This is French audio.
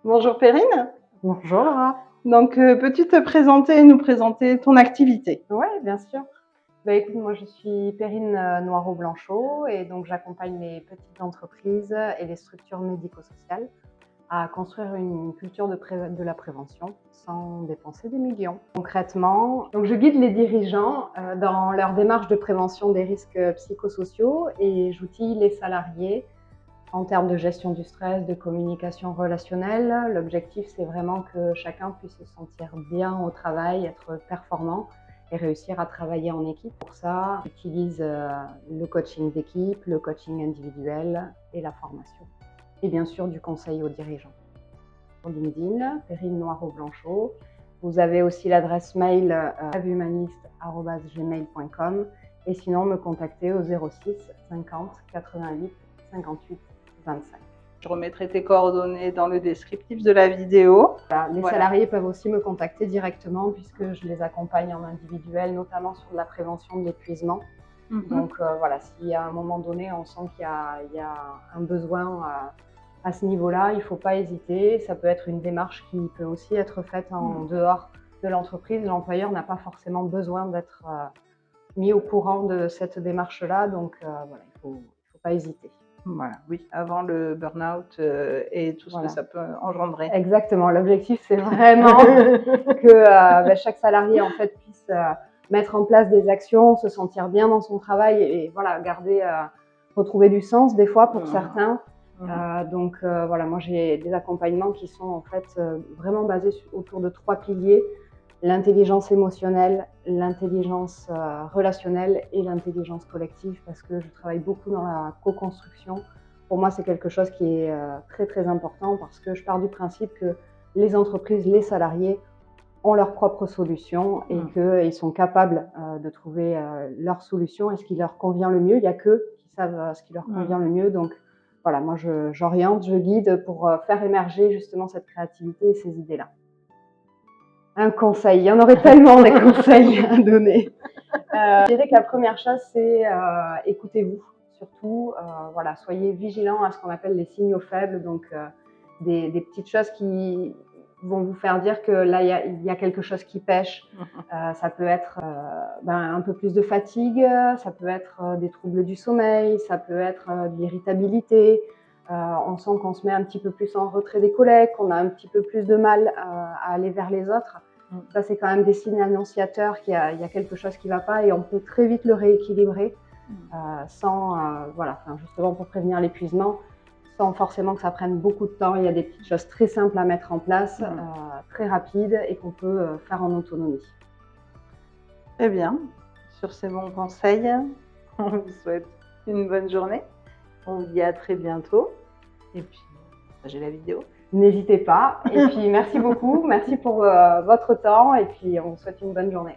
Bonjour Perrine. Bonjour Laura. Donc, peux-tu te présenter, nous présenter ton activité? Oui, bien sûr. Écoute, moi je suis Perrine Noireau-Blanchot et donc j'accompagne les petites entreprises et les structures médico-sociales à construire une culture de la prévention sans dépenser des millions. Concrètement, donc je guide les dirigeants dans leur démarche de prévention des risques psychosociaux et j'outille les salariés en termes de gestion du stress, de communication relationnelle. L'objectif, c'est vraiment que chacun puisse se sentir bien au travail, être performant et réussir à travailler en équipe. Pour ça, j'utilise le coaching d'équipe, le coaching individuel et la formation. Et bien sûr, du conseil aux dirigeants. Sur LinkedIn, Perrine Noireau-Blanchot. Vous avez aussi l'adresse mail rêvehumaniste@gmail.com et sinon me contacter au 06 50 88 58 25. Je remettrai tes coordonnées dans le descriptif de la vidéo. Les salariés peuvent aussi me contacter directement puisque je les accompagne en individuel, notamment sur la prévention de l'épuisement. Donc voilà, si à un moment donné on sent qu'il y a un besoin à ce niveau-là, il ne faut pas hésiter. Ça peut être une démarche qui peut aussi être faite en dehors de l'entreprise. L'employeur n'a pas forcément besoin d'être mis au courant de cette démarche-là, donc voilà, il faut pas hésiter. Voilà, oui, avant le burn-out et tout ce que ça peut engendrer. Exactement, l'objectif c'est vraiment que chaque salarié en fait puisse mettre en place des actions, se sentir bien dans son travail et voilà, retrouver du sens des fois pour certains. Donc voilà, moi j'ai des accompagnements qui sont en fait vraiment basés autour de 3 piliers: l'intelligence émotionnelle, l'intelligence relationnelle et l'intelligence collective, parce que je travaille beaucoup dans la co-construction. Pour moi, c'est quelque chose qui est très très important parce que je pars du principe que les entreprises, les salariés ont leurs propres solutions et qu'ils sont capables de trouver leur solution et ce qui leur convient le mieux. Il n'y a qu'eux qui savent ce qui leur convient le mieux. Donc voilà, moi j'oriente, je guide pour faire émerger justement cette créativité et ces idées-là. Un conseil, il y en aurait tellement des conseils à donner. Je dirais que la première chose, c'est écoutez-vous. Surtout, voilà, soyez vigilants à ce qu'on appelle les signaux faibles, donc des petites choses qui vont vous faire dire que là, il y a quelque chose qui pêche. Ça peut être un peu plus de fatigue, ça peut être des troubles du sommeil, ça peut être de l'irritabilité. On sent qu'on se met un petit peu plus en retrait des collègues, qu'on a un petit peu plus de mal à aller vers les autres. Ça, c'est quand même des signes annonciateurs qu'il y a quelque chose qui ne va pas et on peut très vite le rééquilibrer justement pour prévenir l'épuisement, sans forcément que ça prenne beaucoup de temps. Il y a des petites choses très simples à mettre en place, très rapides et qu'on peut faire en autonomie. Très bien. Sur ces bons conseils, on vous souhaite une bonne journée. On vous dit à très bientôt. Et puis, partagez la vidéo. N'hésitez pas. Et puis, merci beaucoup. Merci pour votre temps. Et puis, on vous souhaite une bonne journée.